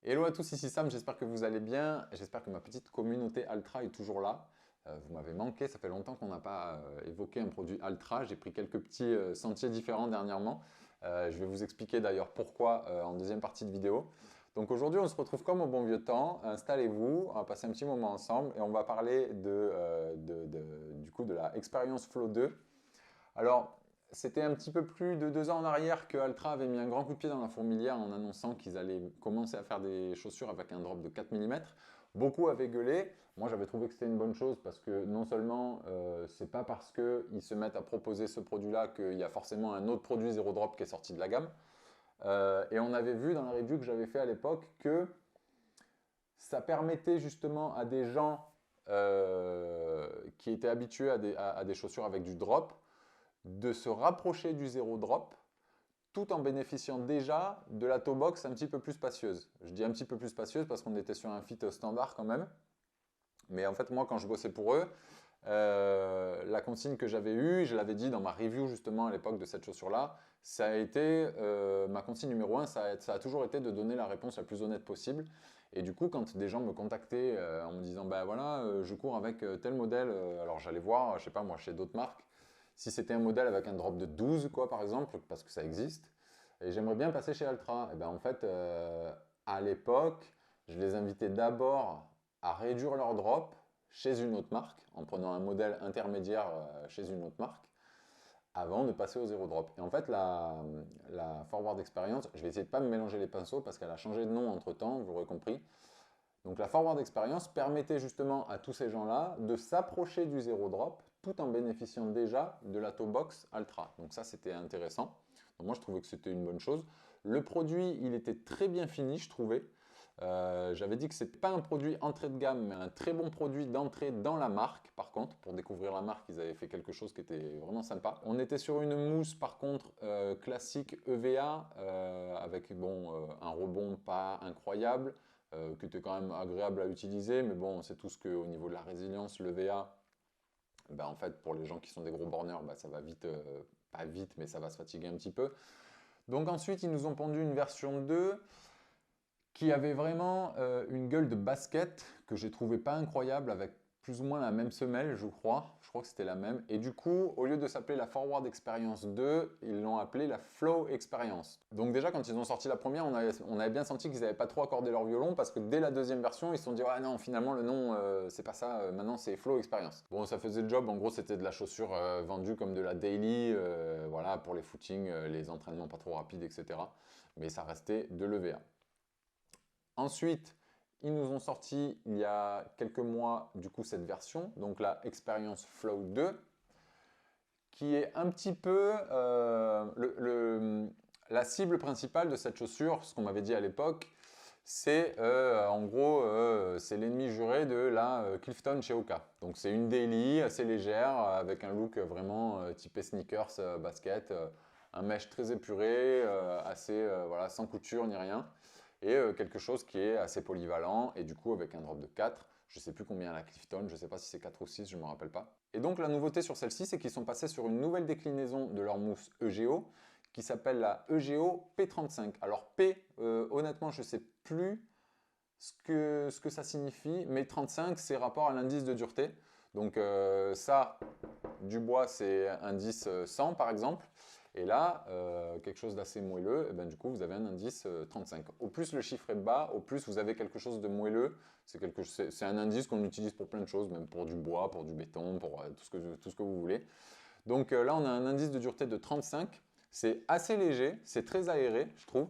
Hello à tous, ici Sam, j'espère que vous allez bien. J'espère que ma petite communauté Altra est toujours là. Vous m'avez manqué, ça fait longtemps qu'on n'a pas évoqué un produit Altra. J'ai pris quelques petits sentiers différents dernièrement. Je vais vous expliquer d'ailleurs pourquoi en deuxième partie de vidéo. Donc aujourd'hui, on se retrouve comme au bon vieux temps. Installez-vous, on va passer un petit moment ensemble et on va parler du coup de la Experience Flow 2. Alors, c'était un petit peu plus de 2 ans en arrière que Altra avait mis un grand coup de pied dans la fourmilière en annonçant qu'ils allaient commencer à faire des chaussures avec un drop de 4 mm. Beaucoup avaient gueulé. Moi, j'avais trouvé que c'était une bonne chose parce que non seulement c'est pas parce qu'ils se mettent à proposer ce produit-là qu'il y a forcément un autre produit zéro drop qui est sorti de la gamme. Et on avait vu dans la review que j'avais fait à l'époque que ça permettait justement à des gens qui étaient habitués à des chaussures avec du drop de se rapprocher du zéro drop tout en bénéficiant déjà de la toe box un petit peu plus spacieuse. Je dis un petit peu plus spacieuse parce qu'on était sur un fit standard quand même. Mais en fait, moi, quand je bossais pour eux, la consigne que j'avais eue, je l'avais dit dans ma review justement à l'époque de cette chaussure-là, ça a été ma consigne numéro un, ça a toujours été de donner la réponse la plus honnête possible. Et du coup, quand des gens me contactaient en me disant, bah voilà, je cours avec tel modèle, alors j'allais voir, je sais pas moi, chez d'autres marques, si c'était un modèle avec un drop de 12, quoi, par exemple, parce que ça existe, et j'aimerais bien passer chez Altra. Et ben en fait, à l'époque, je les invitais d'abord à réduire leur drop chez une autre marque, en prenant un modèle intermédiaire chez une autre marque, avant de passer au zéro drop. Et en fait, la Forward Experience, je vais essayer de ne pas me mélanger les pinceaux parce qu'elle a changé de nom entre temps, vous l'aurez compris. Donc la Forward Experience permettait justement à tous ces gens-là de s'approcher du zéro drop tout en bénéficiant déjà de la toe box Ultra. Donc ça, c'était intéressant. Donc moi, je trouvais que c'était une bonne chose. Le produit, il était très bien fini, je trouvais. J'avais dit que ce n'était pas un produit entrée de gamme, mais un très bon produit d'entrée dans la marque. Par contre, pour découvrir la marque, ils avaient fait quelque chose qui était vraiment sympa. On était sur une mousse, par contre, classique EVA, avec bon, un rebond pas incroyable, qui était quand même agréable à utiliser. Mais bon, c'est tout ce qu'au niveau de la résilience, l'EVA, ben, en fait, pour les gens qui sont des gros borneurs, ben, ça va vite, pas vite, mais ça va se fatiguer un petit peu. Donc ensuite, ils nous ont pondu une version 2 qui avait vraiment une gueule de basket que j'ai trouvé pas incroyable avec plus ou moins la même semelle, je crois. Je crois que c'était la même. Et du coup, au lieu de s'appeler la Forward Experience 2, ils l'ont appelée la Flow Experience. Donc déjà, quand ils ont sorti la première, on avait bien senti qu'ils n'avaient pas trop accordé leur violon parce que dès la deuxième version, ils se sont dit ah non, finalement le nom c'est pas ça. Maintenant c'est Flow Experience. Bon, ça faisait le job. En gros, c'était de la chaussure vendue comme de la daily, voilà pour les footings, les entraînements pas trop rapides, etc. Mais ça restait de l'EVA. Ensuite, ils nous ont sorti il y a quelques mois du coup cette version, donc la Experience Flow 2, qui est un petit peu la cible principale de cette chaussure, ce qu'on m'avait dit à l'époque, c'est en gros c'est l'ennemi juré de la Clifton chez Oka. Donc c'est une daily assez légère avec un look vraiment typé sneakers, basket, un mesh très épuré, assez voilà sans couture ni rien et quelque chose qui est assez polyvalent et du coup avec un drop de 4. Je ne sais plus combien la Clifton, je ne sais pas si c'est 4 ou 6, je ne me rappelle pas. Et donc la nouveauté sur celle-ci, c'est qu'ils sont passés sur une nouvelle déclinaison de leur mousse EGO qui s'appelle la EGO P35. Alors P, honnêtement, je ne sais plus ce que ça signifie, mais 35, c'est rapport à l'indice de dureté. Donc ça, du bois, c'est indice 100 par exemple. Et là, quelque chose d'assez moelleux, et ben, du coup, vous avez un indice 35. Au plus le chiffre est bas, au plus vous avez quelque chose de moelleux. C'est un indice qu'on utilise pour plein de choses, même pour du bois, pour du béton, pour tout ce que vous voulez. Donc là, on a un indice de dureté de 35. C'est assez léger, c'est très aéré, je trouve.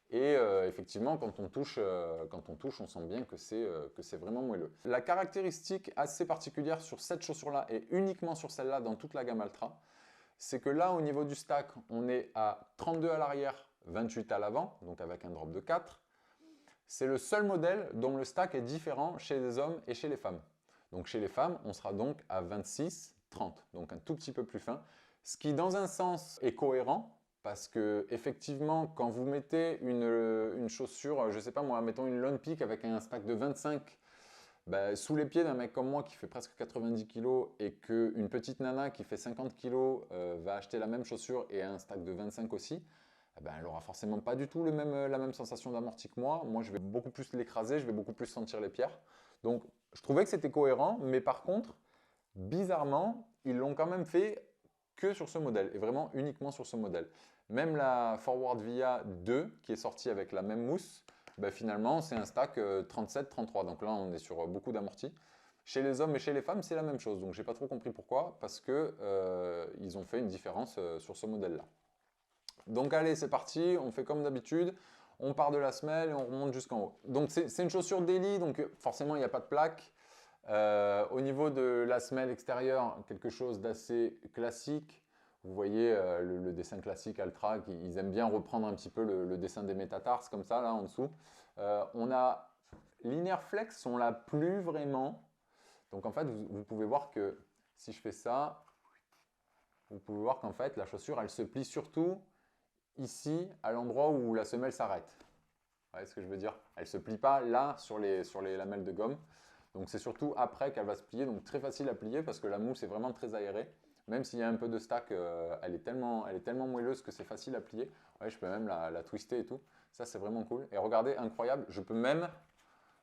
Et effectivement, quand on touche, on sent bien que c'est vraiment moelleux. La caractéristique assez particulière sur cette chaussure-là, et uniquement sur celle-là dans toute la gamme Altra, c'est que là, au niveau du stack, on est à 32 à l'arrière, 28 à l'avant, donc avec un drop de 4. C'est le seul modèle dont le stack est différent chez les hommes et chez les femmes. Donc chez les femmes, on sera donc à 26, 30, donc un tout petit peu plus fin. Ce qui, dans un sens, est cohérent, parce que effectivement, quand vous mettez une chaussure, je sais pas moi, mettons une Lone Peak avec un stack de 25, bah, sous les pieds d'un mec comme moi qui fait presque 90 kg et qu'une petite nana qui fait 50 kg va acheter la même chaussure et un stack de 25 aussi, eh ben, elle aura forcément pas du tout la même sensation d'amorti que moi. Moi, je vais beaucoup plus l'écraser, je vais beaucoup plus sentir les pierres. Donc, je trouvais que c'était cohérent, mais par contre, bizarrement, ils l'ont quand même fait que sur ce modèle, et vraiment uniquement sur ce modèle. Même la Forward VIA 2, qui est sortie avec la même mousse, ben finalement, c'est un stack 37-33. Donc là, on est sur beaucoup d'amortis. Chez les hommes et chez les femmes, c'est la même chose. Donc, j'ai pas trop compris pourquoi, parce que ils ont fait une différence sur ce modèle-là. Donc, allez, c'est parti. On fait comme d'habitude. On part de la semelle et on remonte jusqu'en haut. Donc, c'est une chaussure daily, donc forcément, il n'y a pas de plaque. Au niveau de la semelle extérieure, quelque chose d'assez classique. Vous voyez le dessin classique Altra, ils aiment bien reprendre un petit peu le dessin des métatarses comme ça, là en dessous. On a Linear Flex, on l'a plus vraiment. Donc en fait, vous pouvez voir que si je fais ça, vous pouvez voir qu'en fait, la chaussure, elle se plie surtout ici, à l'endroit où la semelle s'arrête. Vous voyez ce que je veux dire? Elle ne se plie pas là sur les lamelles de gomme. Donc c'est surtout après qu'elle va se plier, donc très facile à plier parce que la mousse est vraiment très aérée. Même s'il y a un peu de stack, elle est tellement moelleuse que c'est facile à plier. Ouais, je peux même la twister et tout. Ça c'est vraiment cool. Et regardez, incroyable, je peux même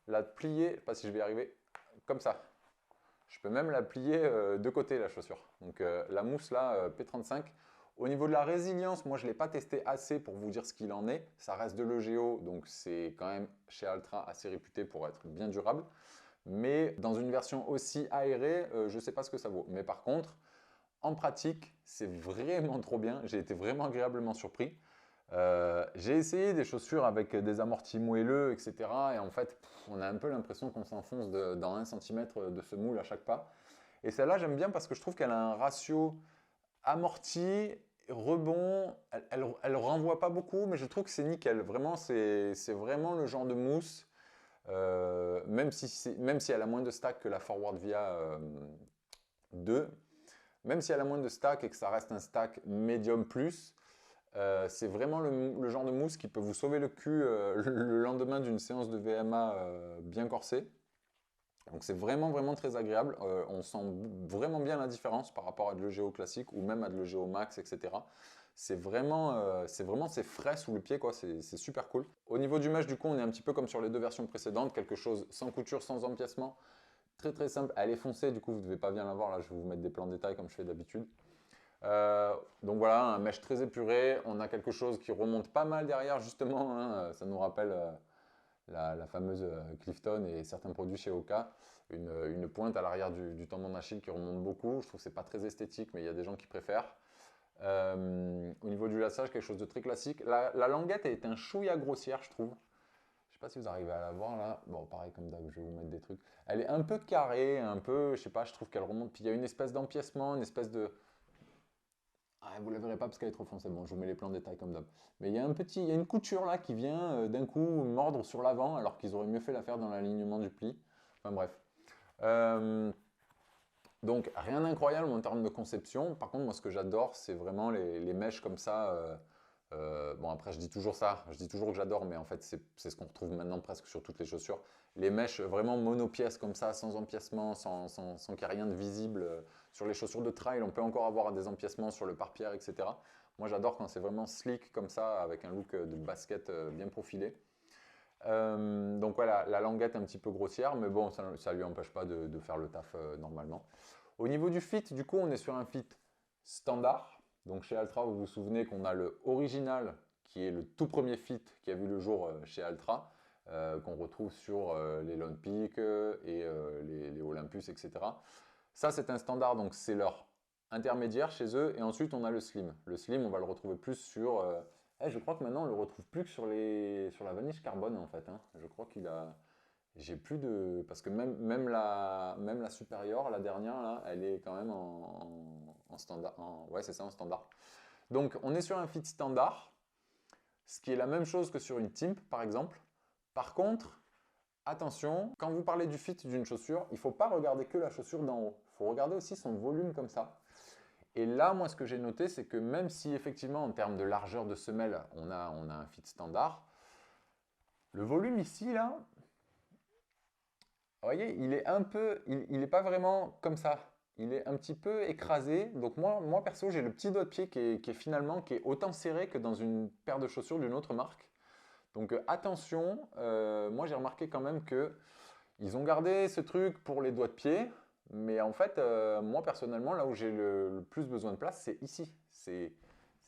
la plier, je ne sais pas si je vais y arriver, comme ça. Je peux même la plier de côté la chaussure. Donc la mousse là, P35. Au niveau de la résilience, moi je ne l'ai pas testé assez pour vous dire ce qu'il en est. Ça reste de l'EGO, donc c'est quand même chez Altra assez réputé pour être bien durable. Mais dans une version aussi aérée, je ne sais pas ce que ça vaut. Mais par contre, en pratique, c'est vraiment trop bien. J'ai été vraiment agréablement surpris. J'ai essayé des chaussures avec des amortis moelleux, etc. Et en fait, on a un peu l'impression qu'on s'enfonce dans 1 cm de semoule à chaque pas. Et celle-là, j'aime bien parce que je trouve qu'elle a un ratio amorti, rebond. Elle renvoie pas beaucoup, mais je trouve que c'est nickel. Vraiment, c'est vraiment le genre de mousse. Même si elle a moins de stack que la Forward Via 2, même si elle a moins de stack et que ça reste un stack médium plus, c'est vraiment le genre de mousse qui peut vous sauver le cul le lendemain d'une séance de VMA bien corsée. Donc c'est vraiment très agréable. On sent vraiment bien la différence par rapport à de l'EGO classique ou même à de l'EGO Max, etc. C'est frais sous le pied, quoi. C'est super cool. Au niveau du mesh, du coup, on est un petit peu comme sur les deux versions précédentes, quelque chose sans couture, sans empiècement. Très simple. Elle est foncée, du coup, vous ne devez pas bien la voir. Là, je vais vous mettre des plans de détail comme je fais d'habitude. Donc voilà, un mesh très épuré. On a quelque chose qui remonte pas mal derrière, justement, hein. Ça nous rappelle la fameuse Clifton et certains produits chez Oka. Une pointe à l'arrière du tendon d'Achille qui remonte beaucoup. Je trouve que c'est pas très esthétique, mais il y a des gens qui préfèrent. Au niveau du lassage, quelque chose de très classique. La languette est un chouïa grossière, je trouve. Je sais pas si vous arrivez à la voir là. Bon, pareil comme d'hab, je vais vous mettre des trucs. Elle est un peu carrée, un peu, je sais pas, je trouve qu'elle remonte. Puis il y a une espèce d'empiècement, une espèce de. Ah, vous ne la verrez pas parce qu'elle est trop foncée. Bon, je vous mets les plans de détail comme d'hab. Mais il y a une couture là qui vient d'un coup mordre sur l'avant alors qu'ils auraient mieux fait la faire dans l'alignement du pli. Enfin bref. Euh, donc rien d'incroyable en termes de conception. Par contre, moi ce que j'adore, c'est vraiment les mèches comme ça. Bon après je dis toujours ça, je dis toujours que j'adore, mais en fait c'est ce qu'on retrouve maintenant presque sur toutes les chaussures. Les mèches vraiment monopièces comme ça, sans empiècement, sans qu'il y ait rien de visible. Sur les chaussures de trail, on peut encore avoir des empiècements sur le pare-pierre, etc. Moi j'adore quand c'est vraiment slick comme ça, avec un look de basket bien profilé. Donc voilà, la languette un petit peu grossière, mais bon, ça ne lui empêche pas de faire le taf normalement. Au niveau du fit, du coup, on est sur un fit standard. Donc chez Altra, vous vous souvenez qu'on a le original, qui est le tout premier fit qui a vu le jour chez Altra, qu'on retrouve sur les Lone Peak et les Olympus, etc. Ça, c'est un standard, donc c'est leur intermédiaire chez eux. Et ensuite, on a le slim. Le slim, on va le retrouver plus sur je crois que maintenant on le retrouve plus que sur la vaniche carbone en fait, hein. Je crois qu'il a. J'ai plus de. Parce que même la supérieure, la dernière là, elle est quand même en standard. Ouais, c'est ça, en standard. Donc on est sur un fit standard, ce qui est la même chose que sur une Timp par exemple. Par contre, attention, quand vous parlez du fit d'une chaussure, il ne faut pas regarder que la chaussure d'en haut. Il faut regarder aussi son volume comme ça. Et là, moi, ce que j'ai noté, c'est que même si effectivement, en termes de largeur de semelle, on a un fit standard, le volume ici, là, vous voyez, il est un peu, il n'est pas vraiment comme ça. il est un petit peu écrasé. Donc moi perso, j'ai le petit doigt de pied qui est autant serré que dans une paire de chaussures d'une autre marque. Donc attention, moi j'ai remarqué quand même que ils ont gardé ce truc pour les doigts de pied, mais en fait, moi personnellement, là où j'ai le plus besoin de place, c'est ici. C'est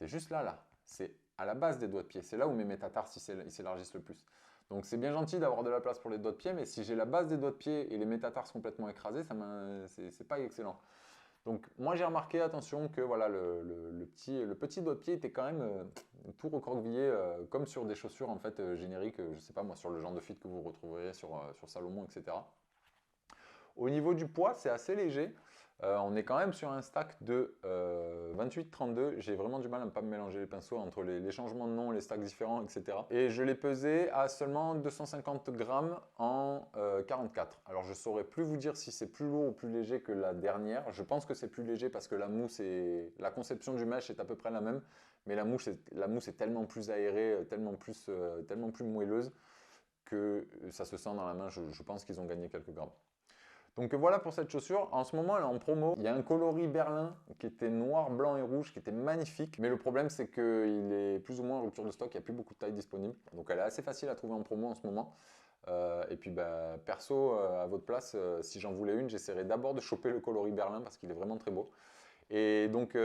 juste là, là. C'est à la base des doigts de pied. C'est là où mes métatarses ils s'élargissent le plus. Donc c'est bien gentil d'avoir de la place pour les doigts de pied, mais si j'ai la base des doigts de pied et les métatarses complètement écrasés, c'est pas excellent. Donc moi j'ai remarqué, attention, que voilà, le petit doigt de pied était quand même tout recroquevillé, comme sur des chaussures en fait génériques, je sais pas moi, sur le genre de fit que vous retrouverez sur Salomon, etc. Au niveau du poids, c'est assez léger. On est quand même sur un stack de 28-32. J'ai vraiment du mal à ne pas me mélanger les pinceaux entre les changements de nom, les stacks différents, etc. Et je l'ai pesé à seulement 250 grammes en 44. Alors je ne saurais plus vous dire si c'est plus lourd ou plus léger que la dernière. Je pense que c'est plus léger parce que la conception du mesh est à peu près la même. Mais la mousse est tellement plus aérée, tellement plus moelleuse que ça se sent dans la main. Je pense qu'ils ont gagné quelques grammes. Donc voilà pour cette chaussure. En ce moment, elle est en promo. Il y a un coloris Berlin qui était noir, blanc et rouge, qui était magnifique. Mais le problème, c'est qu'il est plus ou moins en rupture de stock. Il n'y a plus beaucoup de tailles disponibles. Donc elle est assez facile à trouver en promo en ce moment. Et puis bah, perso, à votre place, si j'en voulais une, j'essaierais d'abord de choper le coloris Berlin parce qu'il est vraiment très beau. Et donc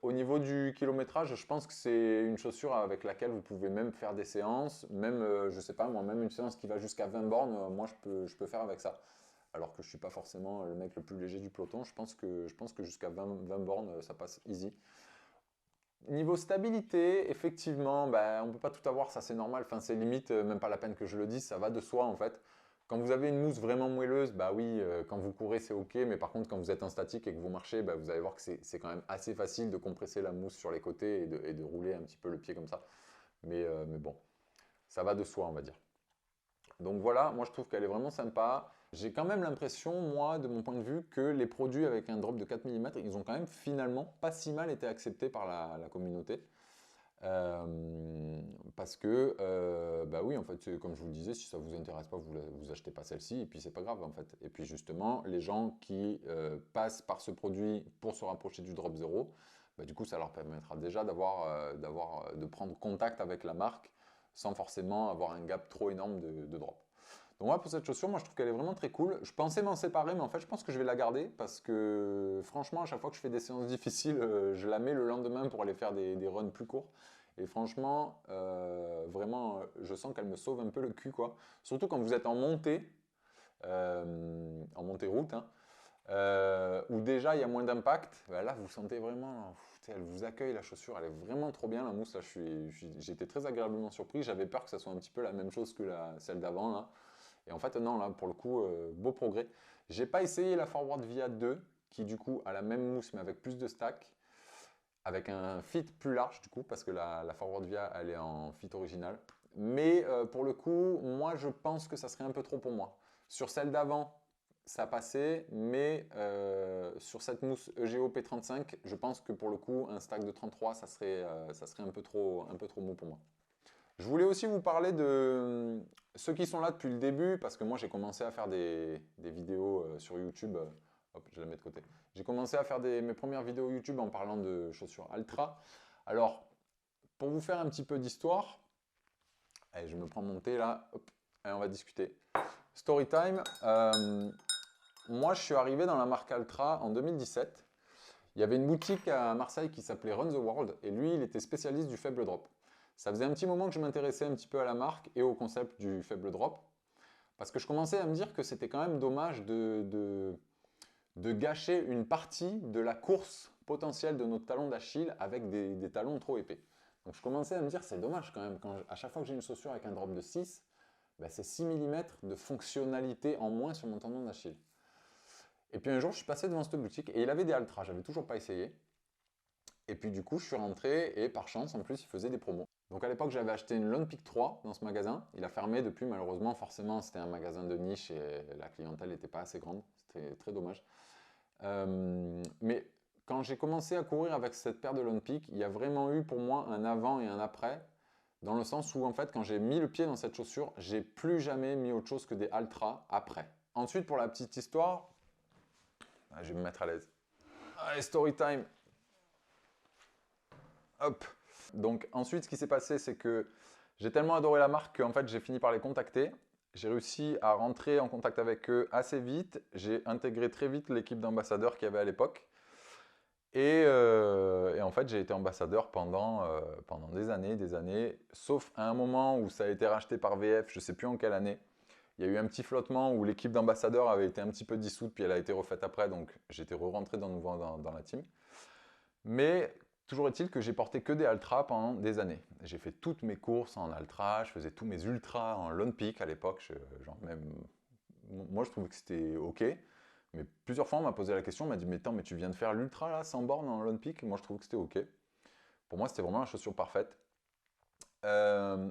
au niveau du kilométrage, je pense que c'est une chaussure avec laquelle vous pouvez même faire des séances. Même, je sais pas moi, même une séance qui va jusqu'à 20 bornes, moi je peux faire avec ça. Alors que je ne suis pas forcément le mec le plus léger du peloton. Je pense que jusqu'à 20 bornes, ça passe easy. Niveau stabilité, effectivement, ben, on ne peut pas tout avoir, ça c'est normal. Enfin, c'est limite, même pas la peine que je le dise, ça va de soi en fait. Quand vous avez une mousse vraiment moelleuse, bah oui, quand vous courez c'est ok, mais par contre quand vous êtes en statique et que vous marchez, bah, vous allez voir que c'est quand même assez facile de compresser la mousse sur les côtés et de rouler un petit peu le pied comme ça. Mais bon, ça va de soi on va dire. Donc voilà, moi je trouve qu'elle est vraiment sympa. J'ai quand même l'impression, moi, de mon point de vue, que les produits avec un drop de 4 mm, ils ont quand même finalement pas si mal été acceptés par la communauté. Parce que, bah oui, en fait, comme je vous le disais, si ça vous intéresse pas, vous achetez pas celle-ci, et puis c'est pas grave en fait. Et puis justement, les gens qui passent par ce produit pour se rapprocher du drop zéro, bah, du coup, ça leur permettra déjà de prendre contact avec la marque sans forcément avoir un gap trop énorme de drop. Donc voilà pour cette chaussure, moi je trouve qu'elle est vraiment très cool. Je pensais m'en séparer, mais en fait je pense que je vais la garder parce que franchement, à chaque fois que je fais des séances difficiles, je la mets le lendemain pour aller faire des runs plus courts. Et franchement, vraiment, je sens qu'elle me sauve un peu le cul, quoi. Surtout quand vous êtes en montée route, hein, où déjà il y a moins d'impact. Bah, là, vous sentez vraiment, elle vous accueille la chaussure, elle est vraiment trop bien la mousse. Là, j'ai été très agréablement surpris. J'avais peur que ça soit un petit peu la même chose que celle d'avant là. Et en fait, non, là, pour le coup, beau progrès. J'ai pas essayé la Forward Via 2, qui du coup a la même mousse, mais avec plus de stack, avec un fit plus large, du coup, parce que la Forward Via, elle est en fit original. Mais pour le coup, moi, je pense que ça serait un peu trop pour moi. Sur celle d'avant, ça passait, mais sur cette mousse EGO P35, je pense que pour le coup, un stack de 33, ça serait un peu trop mou pour moi. Je voulais aussi vous parler de ceux qui sont là depuis le début, parce que moi j'ai commencé à faire des vidéos sur YouTube. Hop, je la mets de côté. J'ai commencé à faire mes premières vidéos YouTube en parlant de chaussures Altra. Alors, pour vous faire un petit peu d'histoire, allez, je me prends mon thé là, hop, et on va discuter. Story time. Moi, je suis arrivé dans la marque Altra en 2017. Il y avait une boutique à Marseille qui s'appelait Run the World, et lui, il était spécialiste du faible drop. Ça faisait un petit moment que je m'intéressais un petit peu à la marque et au concept du faible drop, parce que je commençais à me dire que c'était quand même dommage de gâcher une partie de la course potentielle de notre talon d'Achille avec des talons trop épais. Donc je commençais à me dire c'est dommage quand même, à chaque fois que j'ai une chaussure avec un drop de 6, ben c'est 6 mm de fonctionnalité en moins sur mon tendon d'Achille. Et puis un jour je suis passé devant cette boutique et il avait des Altra, j'avais toujours pas essayé. Et puis du coup je suis rentré et par chance en plus il faisait des promos. Donc à l'époque, j'avais acheté une Lone Peak 3 dans ce magasin. Il a fermé depuis, malheureusement. Forcément, c'était un magasin de niche et la clientèle n'était pas assez grande. C'était très dommage. Mais quand j'ai commencé à courir avec cette paire de Lone Peak, il y a vraiment eu pour moi un avant et un après. Dans le sens où, en fait, quand j'ai mis le pied dans cette chaussure, j'ai plus jamais mis autre chose que des Altra après. Ensuite, pour la petite histoire, je vais me mettre à l'aise. Allez, story time. Hop. Donc ensuite, ce qui s'est passé, c'est que j'ai tellement adoré la marque qu'en fait, j'ai fini par les contacter. J'ai réussi à rentrer en contact avec eux assez vite. J'ai intégré très vite l'équipe d'ambassadeurs qu'il y avait à l'époque. Et en fait, j'ai été ambassadeur pendant des années, sauf à un moment où ça a été racheté par VF, je ne sais plus en quelle année. Il y a eu un petit flottement où l'équipe d'ambassadeurs avait été un petit peu dissoute, puis elle a été refaite après, donc j'étais re-rentré dans nouveau dans la team. Mais toujours est-il que j'ai porté que des Altra pendant des années. J'ai fait toutes mes courses en Altra, je faisais tous mes ultras en Lone Peak à l'époque. Moi, je trouvais que c'était OK. Mais plusieurs fois, on m'a posé la question, on m'a dit, mais attends, mais tu viens de faire l'ultra là, sans borne en Lone Peak? Moi, je trouvais que c'était OK. Pour moi, c'était vraiment la chaussure parfaite.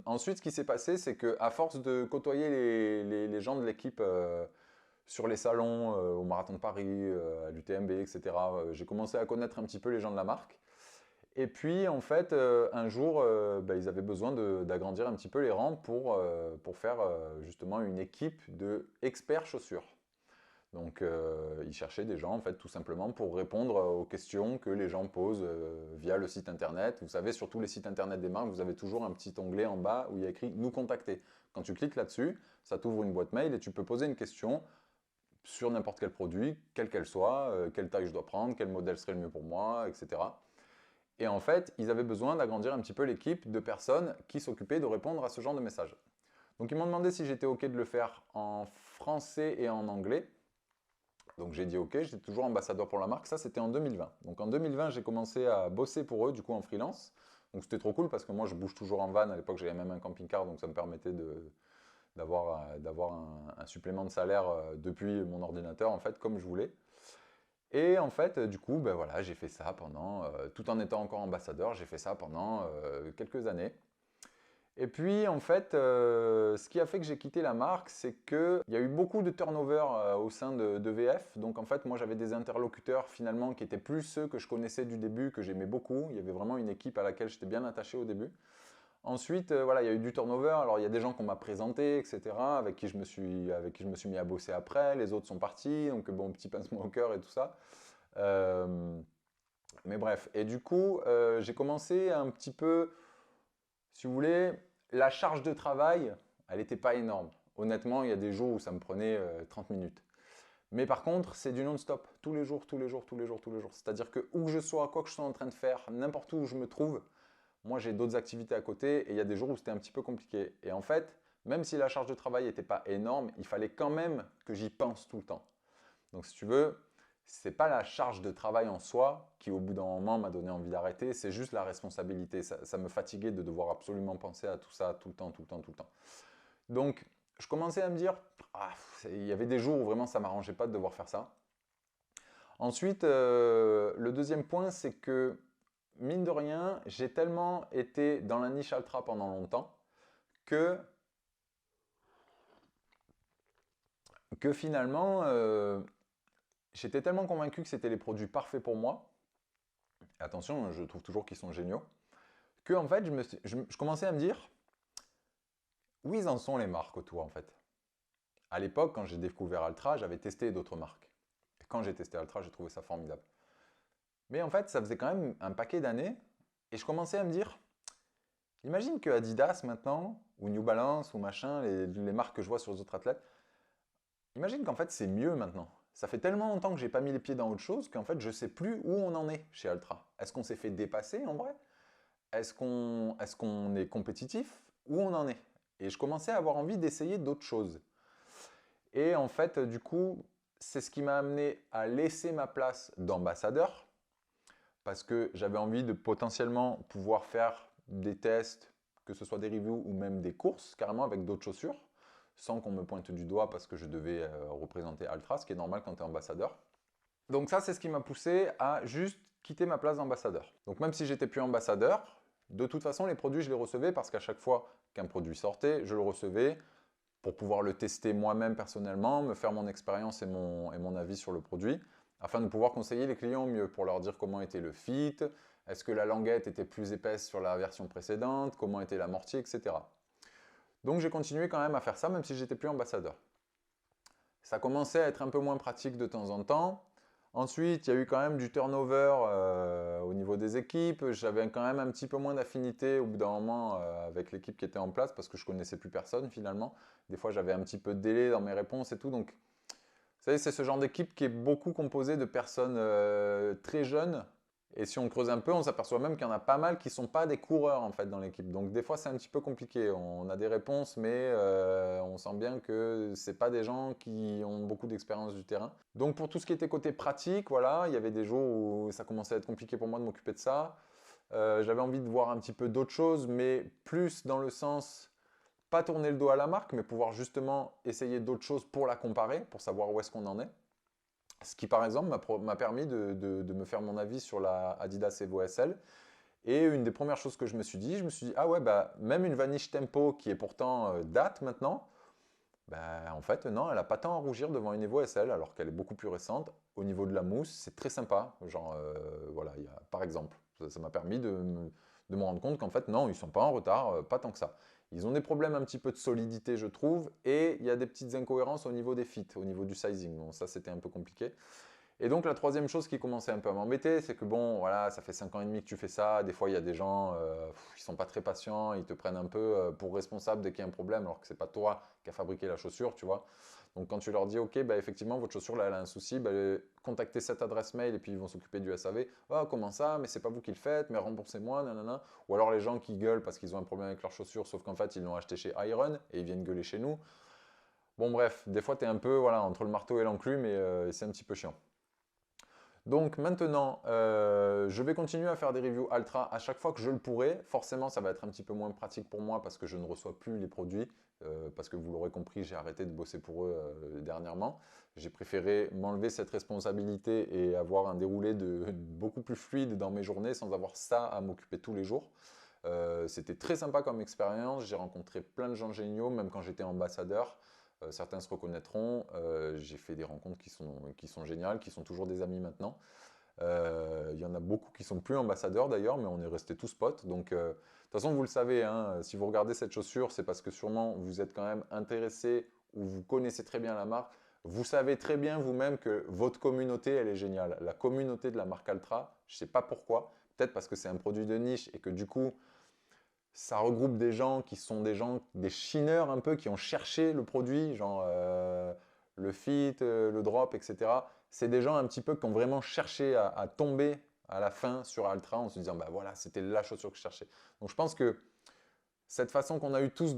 Ensuite, ce qui s'est passé, c'est qu'à force de côtoyer les gens de l'équipe sur les salons, au Marathon de Paris, à l'UTMB, etc., j'ai commencé à connaître un petit peu les gens de la marque. Et puis, en fait, un jour, ils avaient besoin d'agrandir un petit peu les rangs pour faire justement une équipe d'experts chaussures. Donc, ils cherchaient des gens, en fait, tout simplement pour répondre aux questions que les gens posent via le site internet. Vous savez, sur tous les sites internet des marques, vous avez toujours un petit onglet en bas où il y a écrit « Nous contacter ». Quand tu cliques là-dessus, ça t'ouvre une boîte mail et tu peux poser une question sur n'importe quel produit, quelle qu'elle soit, quelle taille je dois prendre, quel modèle serait le mieux pour moi, etc. Et en fait, ils avaient besoin d'agrandir un petit peu l'équipe de personnes qui s'occupaient de répondre à ce genre de messages. Donc, ils m'ont demandé si j'étais OK de le faire en français et en anglais. Donc j'ai dit OK, j'étais toujours ambassadeur pour la marque, ça c'était en 2020. Donc en 2020, j'ai commencé à bosser pour eux, du coup en freelance. Donc c'était trop cool parce que moi je bouge toujours en van, à l'époque j'avais même un camping-car, donc ça me permettait d'avoir un supplément de salaire depuis mon ordinateur en fait, comme je voulais. Et en fait, du coup, ben voilà, j'ai fait ça tout en étant encore ambassadeur, j'ai fait ça pendant quelques années. Et puis, en fait, ce qui a fait que j'ai quitté la marque, c'est qu'il y a eu beaucoup de turnover au sein de VF. Donc, en fait, moi, j'avais des interlocuteurs finalement qui étaient plus ceux que je connaissais du début, que j'aimais beaucoup. Il y avait vraiment une équipe à laquelle j'étais bien attaché au début. Ensuite, voilà, il y a eu du turnover. Alors, il y a des gens qu'on m'a présentés, etc., avec qui je me suis mis à bosser après. Les autres sont partis, donc bon, petit pincement au cœur et tout ça. Euh, mais bref, et du coup, j'ai commencé un petit peu, si vous voulez, la charge de travail, elle n'était pas énorme. Honnêtement, il y a des jours où ça me prenait 30 minutes. Mais par contre, c'est du non-stop, tous les jours, tous les jours, tous les jours, tous les jours. C'est-à-dire que où que je sois, quoi que je sois en train de faire, n'importe où je me trouve, moi j'ai d'autres activités à côté et il y a des jours où c'était un petit peu compliqué. Et en fait, même si la charge de travail n'était pas énorme, il fallait quand même que j'y pense tout le temps. Donc si tu veux, c'est pas la charge de travail en soi qui au bout d'un moment m'a donné envie d'arrêter, c'est juste la responsabilité. Ça me fatiguait de devoir absolument penser à tout ça tout le temps, tout le temps, tout le temps. Donc je commençais à me dire, il y avait des jours où vraiment ça m'arrangeait pas de devoir faire ça. Ensuite, le deuxième point, c'est que mine de rien, j'ai tellement été dans la niche Altra pendant longtemps que, que finalement, j'étais tellement convaincu que c'était les produits parfaits pour moi. Attention, je trouve toujours qu'ils sont géniaux. Que en fait, je commençais à me dire, où ils en sont les marques autour en fait. À l'époque, quand j'ai découvert Altra, j'avais testé d'autres marques. Et quand j'ai testé Altra, j'ai trouvé ça formidable. Mais en fait, ça faisait quand même un paquet d'années. Et je commençais à me dire, imagine que Adidas maintenant, ou New Balance, ou machin, les marques que je vois sur les autres athlètes, imagine qu'en fait c'est mieux maintenant. Ça fait tellement longtemps que j'ai pas mis les pieds dans autre chose qu'en fait je sais plus où on en est chez Altra. Est-ce qu'on s'est fait dépasser en vrai? Est-ce qu'on est compétitif? Où on en est? Et je commençais à avoir envie d'essayer d'autres choses. Et en fait, du coup, c'est ce qui m'a amené à laisser ma place d'ambassadeur parce que j'avais envie de potentiellement pouvoir faire des tests, que ce soit des reviews ou même des courses, carrément avec d'autres chaussures, sans qu'on me pointe du doigt parce que je devais représenter Altra, ce qui est normal quand tu es ambassadeur. Donc ça, c'est ce qui m'a poussé à juste quitter ma place d'ambassadeur. Donc même si j'étais plus ambassadeur, de toute façon, les produits, je les recevais parce qu'à chaque fois qu'un produit sortait, je le recevais pour pouvoir le tester moi-même personnellement, me faire mon expérience et mon avis sur le produit, afin de pouvoir conseiller les clients au mieux, pour leur dire comment était le fit, est-ce que la languette était plus épaisse sur la version précédente, comment était l'amorti, etc. Donc j'ai continué quand même à faire ça, même si j'étais plus ambassadeur. Ça commençait à être un peu moins pratique de temps en temps. Ensuite, il y a eu quand même du turnover au niveau des équipes. J'avais quand même un petit peu moins d'affinité au bout d'un moment avec l'équipe qui était en place parce que je connaissais plus personne finalement. Des fois, j'avais un petit peu de délai dans mes réponses et tout. Donc, vous savez, c'est ce genre d'équipe qui est beaucoup composée de personnes très jeunes. Et si on creuse un peu, on s'aperçoit même qu'il y en a pas mal qui ne sont pas des coureurs en fait dans l'équipe. Donc des fois c'est un petit peu compliqué. On a des réponses, mais on sent bien que c'est pas des gens qui ont beaucoup d'expérience du terrain. Donc pour tout ce qui était côté pratique, voilà, il y avait des jours où ça commençait à être compliqué pour moi de m'occuper de ça. J'avais envie de voir un petit peu d'autres choses, mais plus dans le sens pas tourner le dos à la marque, mais pouvoir justement essayer d'autres choses pour la comparer, pour savoir où est-ce qu'on en est. Ce qui, par exemple, m'a permis de me faire mon avis sur la Adidas Evo SL. Et une des premières choses que je me suis dit, ah ouais, bah, même une Vanish Tempo qui est pourtant date maintenant, bah, en fait, non, elle n'a pas tant à rougir devant une Evo SL, alors qu'elle est beaucoup plus récente. Au niveau de la mousse, c'est très sympa. Genre, voilà, par exemple, ça m'a permis de me rendre compte qu'en fait, non, ils ne sont pas en retard, pas tant que ça. Ils ont des problèmes un petit peu de solidité, je trouve, et il y a des petites incohérences au niveau des fits, au niveau du sizing. Bon, ça, c'était un peu compliqué. Et donc, la troisième chose qui commençait un peu à m'embêter, c'est que bon, voilà, ça fait 5 ans et demi que tu fais ça. Des fois, il y a des gens, ils sont pas très patients, ils te prennent un peu pour responsable dès qu'il y a un problème, alors que c'est pas toi qui as fabriqué la chaussure, tu vois. Donc, quand tu leur dis, OK, bah, effectivement, votre chaussure, là, elle a un souci, bah, contactez cette adresse mail et puis ils vont s'occuper du SAV. Ah, comment ça? Mais c'est pas vous qui le faites, mais remboursez-moi, nanana. Ou alors les gens qui gueulent parce qu'ils ont un problème avec leur chaussure, sauf qu'en fait, ils l'ont acheté chez Iron et ils viennent gueuler chez nous. Bon, bref, des fois, tu es un peu voilà, entre le marteau et l'enclume et c'est un petit peu chiant. Donc maintenant, je vais continuer à faire des reviews Altra à chaque fois que je le pourrai. Forcément, ça va être un petit peu moins pratique pour moi parce que je ne reçois plus les produits. Parce que vous l'aurez compris, j'ai arrêté de bosser pour eux dernièrement. J'ai préféré m'enlever cette responsabilité et avoir un déroulé beaucoup plus fluide dans mes journées sans avoir ça à m'occuper tous les jours. C'était très sympa comme expérience. J'ai rencontré plein de gens géniaux, même quand j'étais ambassadeur. Certains se reconnaîtront. J'ai fait des rencontres qui sont géniales, qui sont toujours des amis maintenant. Il y en a beaucoup qui sont plus ambassadeurs d'ailleurs, mais on est restés tous potes. Donc, de toute façon, vous le savez, hein, si vous regardez cette chaussure, c'est parce que sûrement vous êtes quand même intéressé ou vous connaissez très bien la marque. Vous savez très bien vous-même que votre communauté, elle est géniale. La communauté de la marque Altra, je ne sais pas pourquoi. Peut-être parce que c'est un produit de niche et que du coup, ça regroupe des gens qui sont des chineurs un peu, qui ont cherché le produit, genre le fit, le drop, etc. C'est des gens un petit peu qui ont vraiment cherché à tomber à la fin sur Altra en se disant, bah voilà, c'était la chaussure que je cherchais. Donc je pense que cette façon qu'on a eu tous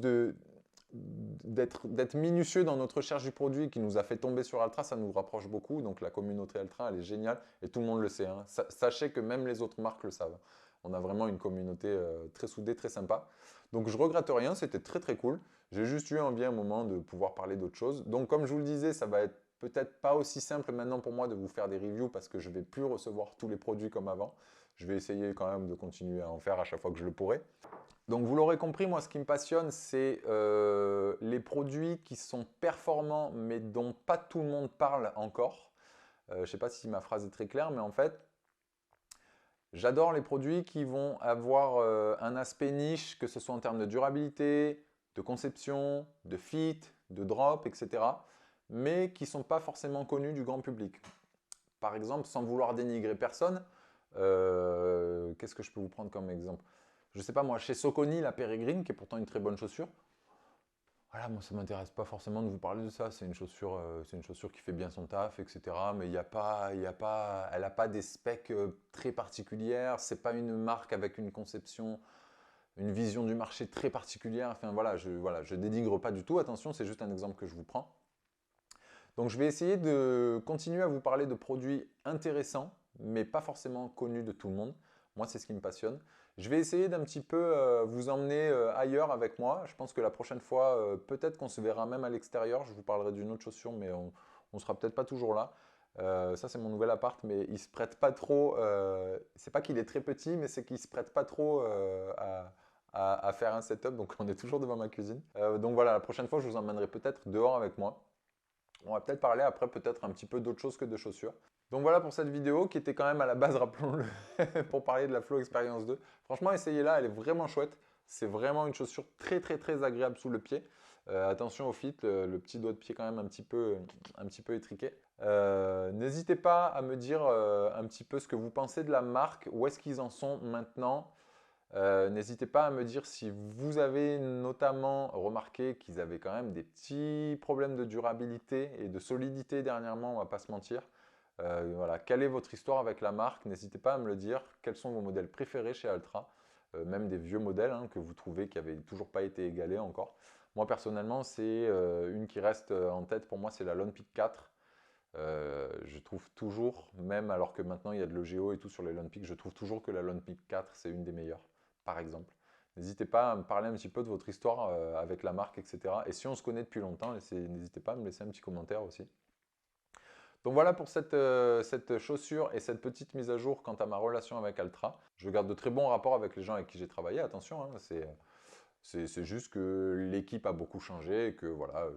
d'être minutieux dans notre recherche du produit qui nous a fait tomber sur Altra, ça nous rapproche beaucoup. Donc la communauté Altra, elle est géniale et tout le monde le sait, hein. Sachez que même les autres marques le savent. On a vraiment une communauté très soudée, très sympa. Donc je regrette rien, c'était très très cool. J'ai juste eu envie à un moment de pouvoir parler d'autre chose. Donc comme je vous le disais, ça va être peut-être pas aussi simple maintenant pour moi de vous faire des reviews parce que je ne vais plus recevoir tous les produits comme avant. Je vais essayer quand même de continuer à en faire à chaque fois que je le pourrai. Donc vous l'aurez compris, moi ce qui me passionne, c'est les produits qui sont performants mais dont pas tout le monde parle encore. Je ne sais pas si ma phrase est très claire, mais en fait, j'adore les produits qui vont avoir un aspect niche, que ce soit en termes de durabilité, de conception, de fit, de drop, etc. Mais qui ne sont pas forcément connus du grand public. Par exemple, sans vouloir dénigrer personne, qu'est-ce que je peux vous prendre comme exemple? Je ne sais pas moi, chez Soconi, la Peregrine, qui est pourtant une très bonne chaussure, voilà, moi ça ne m'intéresse pas forcément de vous parler de ça. C'est une chaussure qui fait bien son taf, etc. Mais elle n'a pas des specs très particulières. C'est pas une marque avec une conception, une vision du marché très particulière. Enfin voilà, je dénigre pas du tout. Attention, c'est juste un exemple que je vous prends. Donc je vais essayer de continuer à vous parler de produits intéressants, mais pas forcément connus de tout le monde. Moi, c'est ce qui me passionne. Je vais essayer d'un petit peu vous emmener ailleurs avec moi. Je pense que la prochaine fois, peut-être qu'on se verra même à l'extérieur. Je vous parlerai d'une autre chaussure, mais on ne sera peut-être pas toujours là. Ça, c'est mon nouvel appart, mais il se prête pas trop. C'est pas qu'il est très petit, mais c'est qu'il se prête pas trop à faire un setup. Donc, on est toujours devant ma cuisine. Donc voilà, la prochaine fois, je vous emmènerai peut-être dehors avec moi. On va peut-être parler après peut-être un petit peu d'autre chose que de chaussures. Donc voilà pour cette vidéo qui était quand même à la base, rappelons-le, pour parler de la Flow Experience 2. Franchement, essayez-la, elle est vraiment chouette. C'est vraiment une chaussure très très très agréable sous le pied. Attention au fit, le petit doigt de pied quand même un petit peu étriqué. N'hésitez pas à me dire un petit peu ce que vous pensez de la marque, où est-ce qu'ils en sont maintenant. N'hésitez pas à me dire si vous avez notamment remarqué qu'ils avaient quand même des petits problèmes de durabilité et de solidité dernièrement, on va pas se mentir. Voilà. Quelle est votre histoire avec la marque? N'hésitez pas à me le dire. Quels sont vos modèles préférés chez Altra? Même des vieux modèles hein, que vous trouvez qui n'avaient toujours pas été égalés encore. Moi personnellement, c'est une qui reste en tête pour moi, c'est la Lone Peak 4. Je trouve toujours, même alors que maintenant il y a de l'EGO et tout sur les Lone Peak, je trouve toujours que la Lone Peak 4 c'est une des meilleures, par exemple. N'hésitez pas à me parler un petit peu de votre histoire avec la marque, etc. Et si on se connaît depuis longtemps, n'hésitez pas à me laisser un petit commentaire aussi. Donc voilà pour cette chaussure et cette petite mise à jour quant à ma relation avec Altra. Je garde de très bons rapports avec les gens avec qui j'ai travaillé, attention, hein, c'est juste que l'équipe a beaucoup changé et que voilà,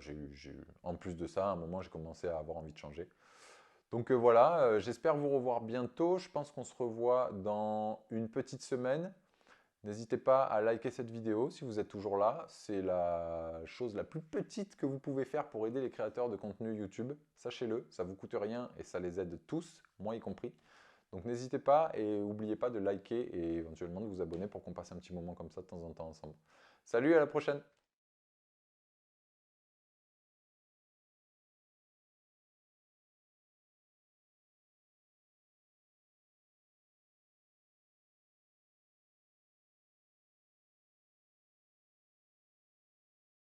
en plus de ça, à un moment, j'ai commencé à avoir envie de changer. Donc voilà, j'espère vous revoir bientôt. Je pense qu'on se revoit dans une petite semaine. N'hésitez pas à liker cette vidéo si vous êtes toujours là. C'est la chose la plus petite que vous pouvez faire pour aider les créateurs de contenu YouTube. Sachez-le, ça ne vous coûte rien et ça les aide tous, moi y compris. Donc n'hésitez pas et n'oubliez pas de liker et éventuellement de vous abonner pour qu'on passe un petit moment comme ça de temps en temps ensemble. Salut, à la prochaine!